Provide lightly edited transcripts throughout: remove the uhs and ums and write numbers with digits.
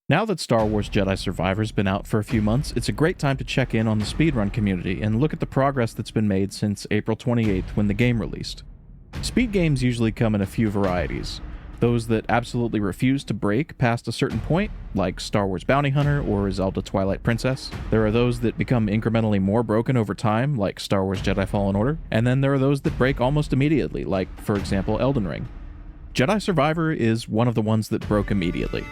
Now that Star Wars Jedi Survivor's been out for a few months, it's a great time to check in on the speedrun community and look at the progress that's been made since April 28th when the game released. Speed games usually come in a few varieties. Those that absolutely refuse to break past a certain point, like Star Wars Bounty Hunter or Zelda Twilight Princess. There are those that become incrementally more broken over time, like Star Wars Jedi Fallen Order. And then there are those that break almost immediately, like, for example, Elden Ring. Jedi Survivor is one of the ones that broke immediately.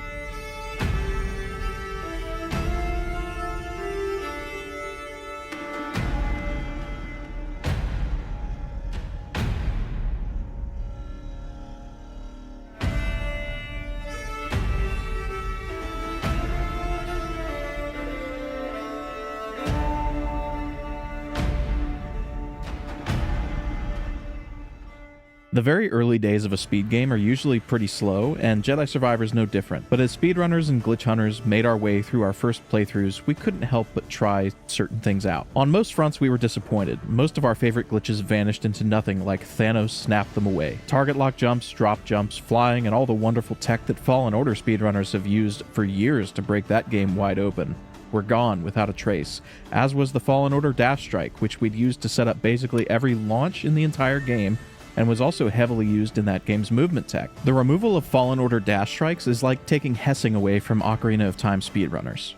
The very early days of a speed game are usually pretty slow, and Jedi Survivor is no different. But as speedrunners and glitch hunters made our way through our first playthroughs, we couldn't help but try certain things out. On most fronts, we were disappointed. Most of our favorite glitches vanished into nothing, like Thanos snapped them away. Target lock jumps, drop jumps, flying, and all the wonderful tech that Fallen Order speedrunners have used for years to break that game wide open were gone without a trace, as was the Fallen Order dash strike, which we'd used to set up basically every launch in the entire game, and was also heavily used in that game's movement tech. The removal of Fallen Order dash strikes is like taking Hessing away from Ocarina of Time speedrunners.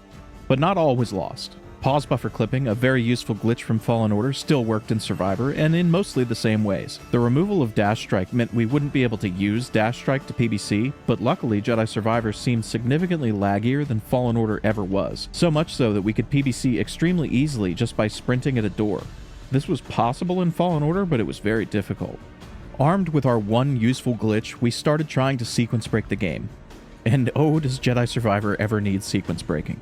But not all was lost. Pause buffer clipping, a very useful glitch from Fallen Order, still worked in Survivor, and in mostly the same ways. The removal of dash strike meant we wouldn't be able to use dash strike to PBC, but luckily Jedi Survivor seemed significantly laggier than Fallen Order ever was, so much so that we could PBC extremely easily just by sprinting at a door. This was possible in Fallen Order, but it was very difficult. Armed with our one useful glitch, we started trying to sequence break the game. And oh, does Jedi Survivor ever need sequence breaking.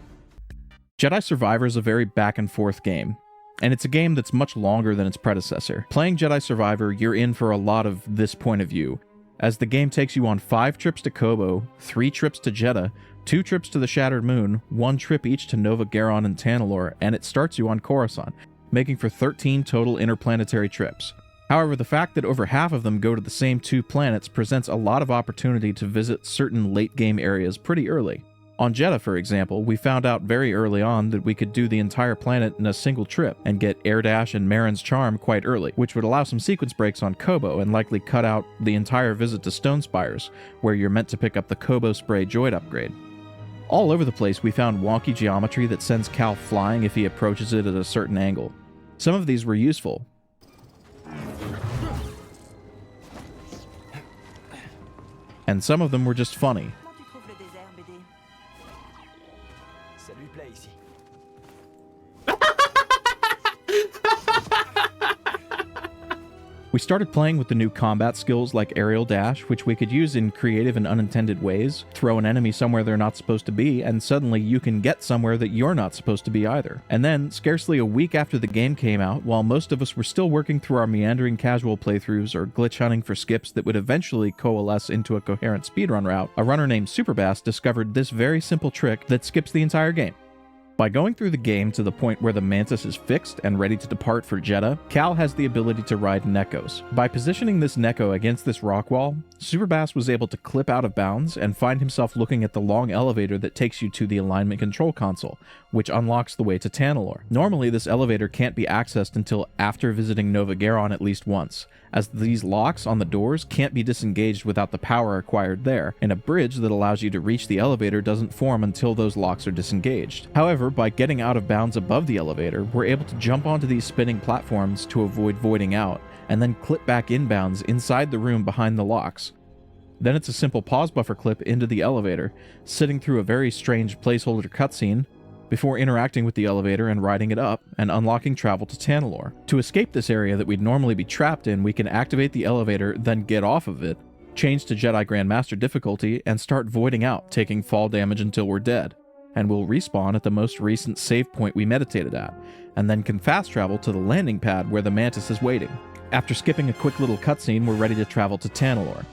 Jedi Survivor is a very back and forth game, and it's a game that's much longer than its predecessor. Playing Jedi Survivor, you're in for a lot of this point of view, as the game takes you on 5 trips to Kobo, 3 trips to Jeddah, 2 trips to the Shattered Moon, 1 trip each to Nova Garon and Tanalorr, and it starts you on Coruscant, making for 13 total interplanetary trips. However, the fact that over half of them go to the same 2 planets presents a lot of opportunity to visit certain late-game areas pretty early. On Jeddah, for example, we found out very early on that we could do the entire planet in a single trip and get Air Dash and Marin's Charm quite early, which would allow some sequence breaks on Kobo and likely cut out the entire visit to Stone Spires, where you're meant to pick up the Kobo Spray Droid upgrade. All over the place, we found wonky geometry that sends Cal flying if he approaches it at a certain angle. Some of these were useful, and some of them were just funny. We started playing with the new combat skills like aerial dash, which we could use in creative and unintended ways. Throw an enemy somewhere they're not supposed to be, and suddenly you can get somewhere that you're not supposed to be either. And then, scarcely a week after the game came out, while most of us were still working through our meandering casual playthroughs or glitch hunting for skips that would eventually coalesce into a coherent speedrun route, a runner named Superbass discovered this very simple trick that skips the entire game. By going through the game to the point where the Mantis is fixed and ready to depart for Jeddah, Cal has the ability to ride Nekos. By positioning this Neko against this rock wall, Superbass was able to clip out of bounds and find himself looking at the long elevator that takes you to the alignment control console, which unlocks the way to Tanalorr. Normally, this elevator can't be accessed until after visiting Nova Garon at least once, as these locks on the doors can't be disengaged without the power acquired there, and a bridge that allows you to reach the elevator doesn't form until those locks are disengaged. However, by getting out of bounds above the elevator, we're able to jump onto these spinning platforms to avoid voiding out, and then clip back inbounds inside the room behind the locks. Then it's a simple pause buffer clip into the elevator, sitting through a very strange placeholder cutscene, before interacting with the elevator and riding it up, and unlocking travel to Tanalorr. To escape this area that we'd normally be trapped in, we can activate the elevator, then get off of it, change to Jedi Grandmaster difficulty, and start voiding out, taking fall damage until we're dead. And we'll respawn at the most recent save point we meditated at, and then can fast travel to the landing pad where the Mantis is waiting. After skipping a quick little cutscene, we're ready to travel to Tanalorr.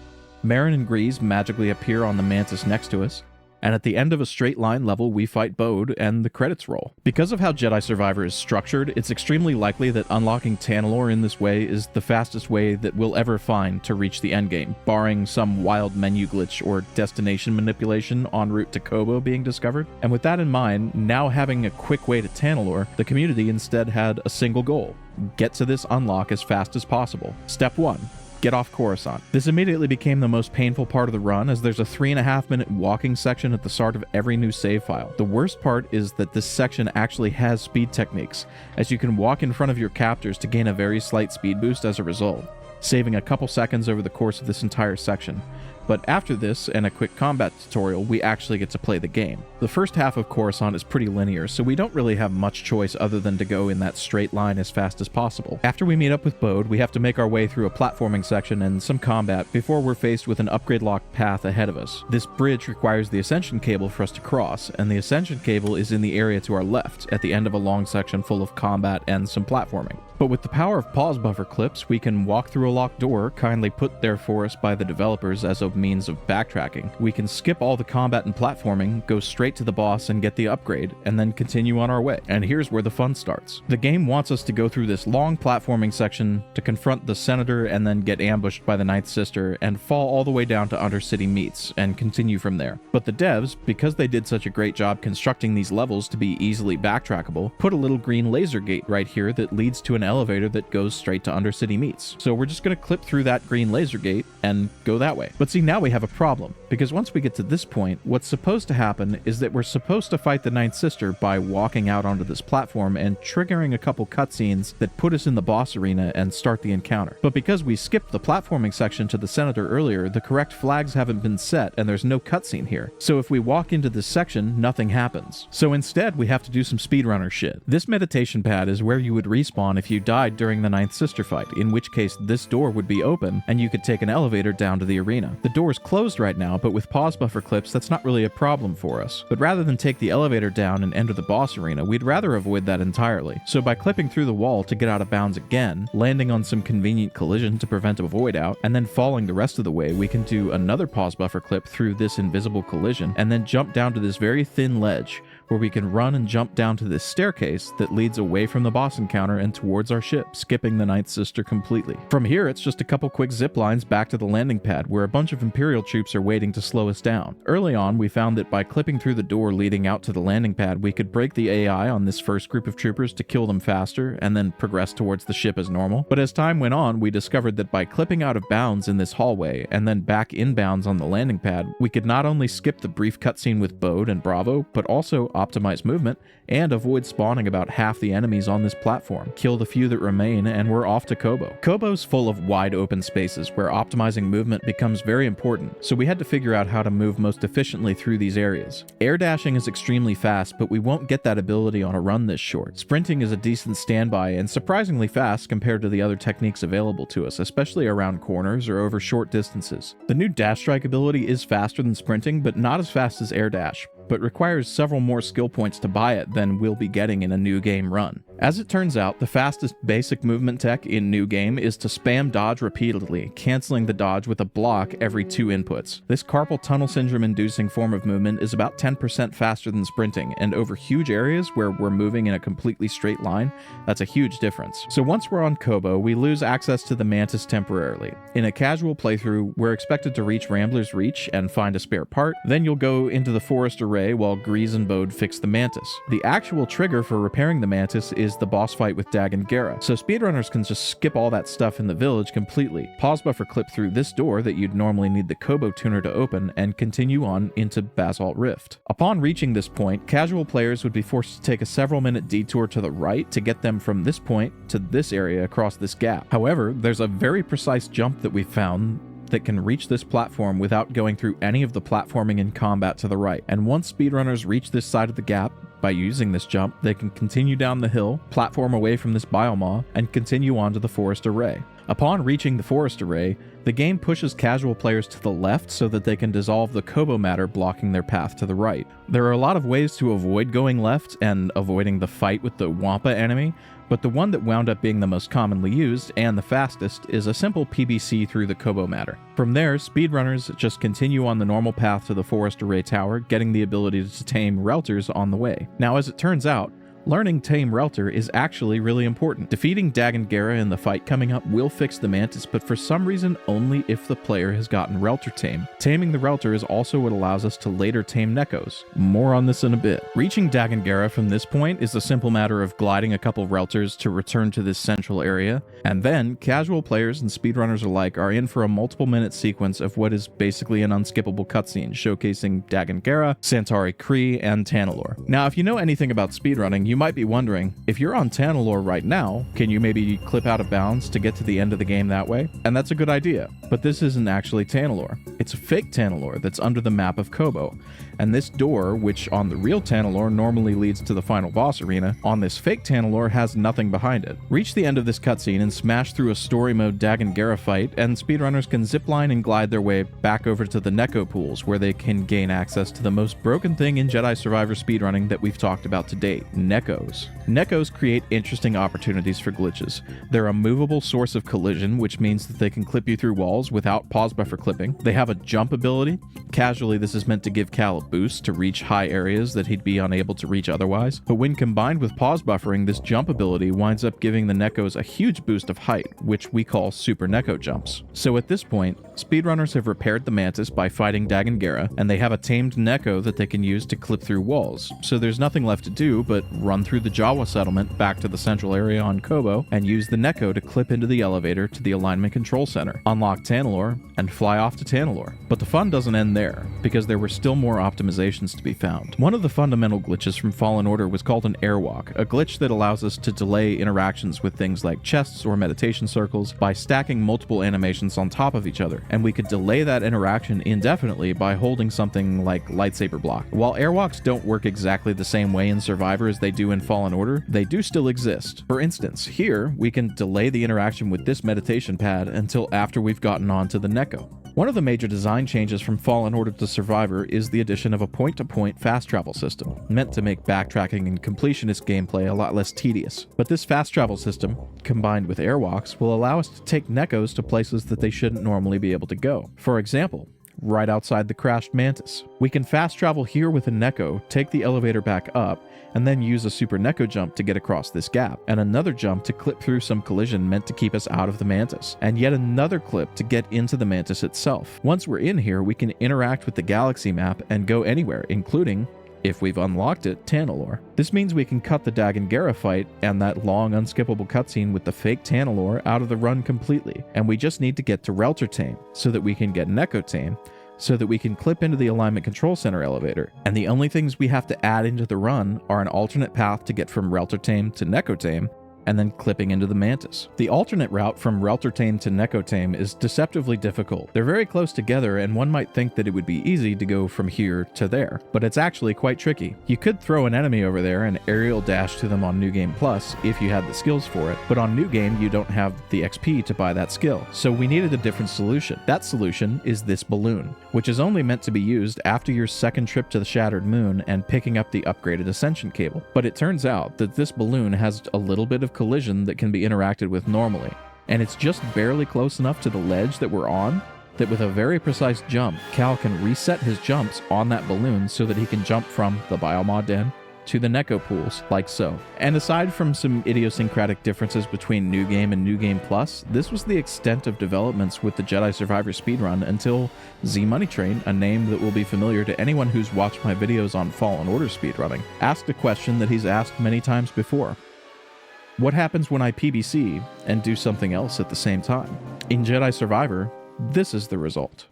Marin and Grease magically appear on the Mantis next to us, and at the end of a straight line level we fight Bode and the credits roll. Because of how Jedi Survivor is structured, it's extremely likely that unlocking Tanalorr in this way is the fastest way that we'll ever find to reach the endgame, barring some wild menu glitch or destination manipulation en route to Kobo being discovered. And with that in mind, now having a quick way to Tanalorr, the community instead had a single goal: get to this unlock as fast as possible. Step 1. Get off Coruscant. This immediately became the most painful part of the run, as there's a 3.5-minute walking section at the start of every new save file. The worst part is that this section actually has speed techniques, as you can walk in front of your captors to gain a very slight speed boost as a result, saving a couple seconds over the course of this entire section. But after this, and a quick combat tutorial, we actually get to play the game. The first half of Coruscant is pretty linear, so we don't really have much choice other than to go in that straight line as fast as possible. After we meet up with Bode, we have to make our way through a platforming section and some combat before we're faced with an upgrade locked path ahead of us. This bridge requires the Ascension cable for us to cross, and the Ascension cable is in the area to our left, at the end of a long section full of combat and some platforming. But with the power of pause buffer clips, we can walk through a locked door, kindly put there for us by the developers as a means of backtracking. We can skip all the combat and platforming, go straight to the boss and get the upgrade, and then continue on our way. And here's where the fun starts. The game wants us to go through this long platforming section to confront the Senator and then get ambushed by the Ninth Sister and fall all the way down to Undercity Meats and continue from there. But the devs, because they did such a great job constructing these levels to be easily backtrackable, put a little green laser gate right here that leads to an elevator that goes straight to Undercity Meats. So we're just going to clip through that green laser gate and go that way. But see, now we have a problem, because once we get to this point, what's supposed to happen is that we're supposed to fight the Ninth Sister by walking out onto this platform and triggering a couple cutscenes that put us in the boss arena and start the encounter. But because we skipped the platforming section to the Senator earlier, the correct flags haven't been set and there's no cutscene here. So if we walk into this section, nothing happens. So instead, we have to do some speedrunner shit. This meditation pad is where you would respawn if you died during the Ninth Sister fight, in which case this door would be open and you could take an elevator down to the arena. The door is closed right now, but with pause buffer clips, that's not really a problem for us. But rather than take the elevator down and enter the boss arena, we'd rather avoid that entirely. So by clipping through the wall to get out of bounds again, landing on some convenient collision to prevent a void out, and then falling the rest of the way, we can do another pause buffer clip through this invisible collision, and then jump down to this very thin ledge, where we can run and jump down to this staircase that leads away from the boss encounter and towards our ship, skipping the Ninth Sister completely. From here, it's just a couple quick zip lines back to the landing pad, where a bunch of Imperial troops are waiting to slow us down. Early on, we found that by clipping through the door leading out to the landing pad, we could break the AI on this first group of troopers to kill them faster, and then progress towards the ship as normal. But as time went on, we discovered that by clipping out of bounds in this hallway, and then back inbounds on the landing pad, we could not only skip the brief cutscene with Bode and Bravo, but also optimize movement and avoid spawning about half the enemies on this platform, kill the few that remain, and we're off to Kobo. Kobo's full of wide open spaces where optimizing movement becomes very important, so we had to figure out how to move most efficiently through these areas. Air dashing is extremely fast, but we won't get that ability on a run this short. Sprinting is a decent standby and surprisingly fast compared to the other techniques available to us, especially around corners or over short distances. The new dash strike ability is faster than sprinting, but not as fast as air dash, but requires several more skill points to buy it than we'll be getting in a new game run. As it turns out, the fastest basic movement tech in new game is to spam dodge repeatedly, canceling the dodge with a block every 2 inputs. This carpal tunnel syndrome inducing form of movement is about 10% faster than sprinting, and over huge areas where we're moving in a completely straight line, that's a huge difference. So once we're on Kobo, we lose access to the Mantis temporarily. In a casual playthrough, we're expected to reach Rambler's Reach and find a spare part, then you'll go into the Forest Array while Grease and Bode fix the Mantis. The actual trigger for repairing the Mantis is the boss fight with Dag and Gera, so speedrunners can just skip all that stuff in the village completely, pause buffer clip through this door that you'd normally need the Kobo tuner to open, and continue on into Basalt Rift. Upon reaching this point, casual players would be forced to take a several-minute detour to the right to get them from this point to this area across this gap. However, there's a very precise jump that we found that can reach this platform without going through any of the platforming and combat to the right. And once speedrunners reach this side of the gap, by using this jump, they can continue down the hill, platform away from this biomaw, and continue on to the Forest Array. Upon reaching the Forest Array, The game pushes casual players to the left so that they can dissolve the Kobo matter blocking their path to the right. There are a lot of ways to avoid going left and avoiding the fight with the Wampa enemy, but the one that wound up being the most commonly used and the fastest is a simple PBC through the Kobo matter. From there, speedrunners just continue on the normal path to the Forest Array Tower, getting the ability to tame Relters on the way. Now, as it turns out, learning Tame Relter is actually really important. Defeating Dagon Gera in the fight coming up will fix the Mantis, but for some reason only if the player has gotten Relter tame. Taming the Relter is also what allows us to later tame Nekkos. More on this in a bit. Reaching Dagon Gera from this point is a simple matter of gliding a couple Relters to return to this central area, and then casual players and speedrunners alike are in for a multiple minute sequence of what is basically an unskippable cutscene showcasing Dagon Gera, Santari Khri, and Tanalorr. Now, if you know anything about speedrunning, you might be wondering, if you're on Tanalorr right now, can you maybe clip out of bounds to get to the end of the game that way? And that's a good idea, but this isn't actually Tanalorr. It's a fake Tanalorr that's under the map of Kobo. And this door, which on the real Tanalorr normally leads to the final boss arena, on this fake Tanalorr has nothing behind it. Reach the end of this cutscene and smash through a story mode Dagon Gera fight, and speedrunners can zipline and glide their way back over to the Nekko pools, where they can gain access to the most broken thing in Jedi Survivor speedrunning that we've talked about to date, Nekkos. Nekkos create interesting opportunities for glitches. They're a movable source of collision, which means that they can clip you through walls without pause buffer clipping. They have a jump ability. Casually, this is meant to give Cal a boost to reach high areas that he'd be unable to reach otherwise, but when combined with pause buffering, this jump ability winds up giving the Nekkos a huge boost of height, which we call Super Nekko jumps. So at this point, speedrunners have repaired the Mantis by fighting Dagon Gera, and they have a tamed Nekko that they can use to clip through walls, so there's nothing left to do but run through the Jawa settlement back to the central area on Kobo and use the Nekko to clip into the elevator to the alignment control center, unlock Tanalorr, and fly off to Tanalorr. But the fun doesn't end there, because there were still more optimizations to be found. One of the fundamental glitches from Fallen Order was called an airwalk, a glitch that allows us to delay interactions with things like chests or meditation circles by stacking multiple animations on top of each other, and we could delay that interaction indefinitely by holding something like lightsaber block. While airwalks don't work exactly the same way in Survivor as they do in Fallen Order, they do still exist. For instance, here we can delay the interaction with this meditation pad until after we've gotten onto the Nekko. One of the major design changes from Fallen Order to Survivor is the addition of a point-to-point fast travel system, meant to make backtracking and completionist gameplay a lot less tedious. But this fast travel system, combined with airwalks, will allow us to take Nekkos to places that they shouldn't normally be able to go. For example, right outside the crashed Mantis. We can fast travel here with a Nekko, take the elevator back up, and then use a Super Nekko jump to get across this gap, and another jump to clip through some collision meant to keep us out of the Mantis, and yet another clip to get into the Mantis itself. Once we're in here, we can interact with the galaxy map and go anywhere, including, if we've unlocked it, Tanalorr. This means we can cut the Dagon Gera fight and that long unskippable cutscene with the fake Tanalorr out of the run completely, and we just need to get to Relter Tame, so that we can get Nekko Tame, so that we can clip into the alignment control center elevator, and the only things we have to add into the run are an alternate path to get from Relter Tame to Nekko Tame, and then clipping into the Mantis. The alternate route from Relter Tame to Nekko Tame is deceptively difficult. They're very close together, and one might think that it would be easy to go from here to there, but it's actually quite tricky. You could throw an enemy over there and aerial dash to them on New Game Plus if you had the skills for it, but on New Game you don't have the XP to buy that skill, so we needed a different solution. That solution is this balloon, which is only meant to be used after your second trip to the Shattered Moon and picking up the upgraded Ascension cable. But it turns out that this balloon has a little bit of collision that can be interacted with normally, and it's just barely close enough to the ledge that we're on that with a very precise jump, Cal can reset his jumps on that balloon so that he can jump from the Biomod Den to the Nekko pools, like so. And aside from some idiosyncratic differences between New Game and New Game Plus, this was the extent of developments with the Jedi Survivor speedrun until Z Money Train, a name that will be familiar to anyone who's watched my videos on Fallen Order speedrunning, asked a question that he's asked many times before. What happens when I PBC and do something else at the same time? In Jedi Survivor, this is the result.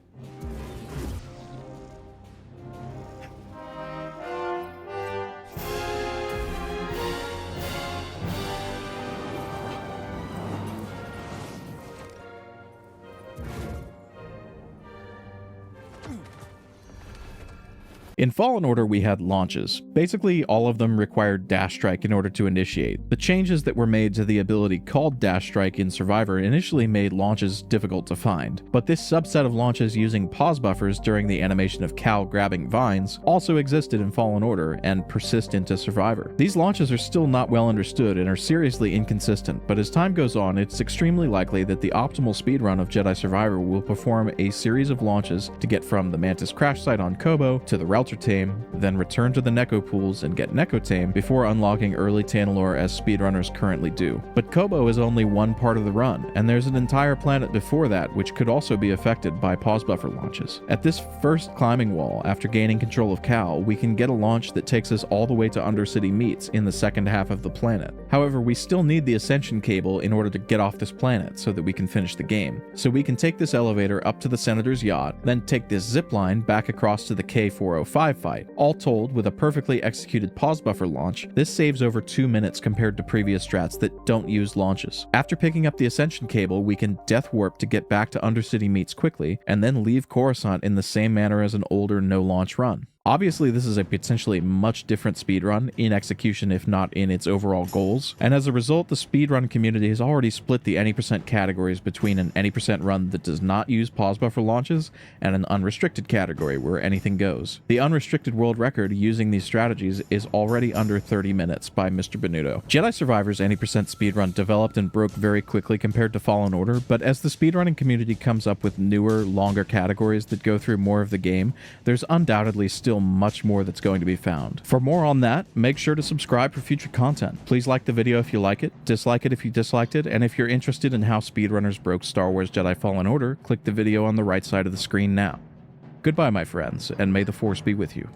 In Fallen Order, we had launches. Basically, all of them required dash strike in order to initiate. The changes that were made to the ability called dash strike in Survivor initially made launches difficult to find, but this subset of launches using pause buffers during the animation of Cal grabbing vines also existed in Fallen Order and persist into Survivor. These launches are still not well understood and are seriously inconsistent, but as time goes on, it's extremely likely that the optimal speedrun of Jedi Survivor will perform a series of launches to get from the Mantis crash site on Kobo to the Relter Tame, then return to the Neko pools and get Neko Tame before unlocking early Tanalorr as speedrunners currently do. But Kobo is only one part of the run, and there's an entire planet before that which could also be affected by pause buffer launches. At this first climbing wall, after gaining control of Cal, we can get a launch that takes us all the way to Undercity Meets in the second half of the planet. However, we still need the ascension cable in order to get off this planet so that we can finish the game. So we can take this elevator up to the Senator's yacht, then take this zip line back across to the K-405 fight. All told, with a perfectly executed pause buffer launch, this saves over 2 minutes compared to previous strats that don't use launches. After picking up the ascension cable, we can death warp to get back to Undercity Meets quickly, and then leave Coruscant in the same manner as an older no-launch run. Obviously, this is a potentially much different speedrun in execution if not in its overall goals, and as a result, the speedrun community has already split the any percent categories between an any percent run that does not use pause buffer launches and an unrestricted category where anything goes. The unrestricted world record using these strategies is already under 30 minutes by Mr. Benuto. Jedi Survivor's any percent speedrun developed and broke very quickly compared to Fallen Order, but as the speedrunning community comes up with newer, longer categories that go through more of the game, there's undoubtedly still much more that's going to be found. For more on that, make sure to subscribe for future content. Please like the video if you like it, dislike it if you disliked it, and if you're interested in how speedrunners broke Star Wars Jedi Fallen Order, click the video on the right side of the screen now. Goodbye, my friends, and may the Force be with you.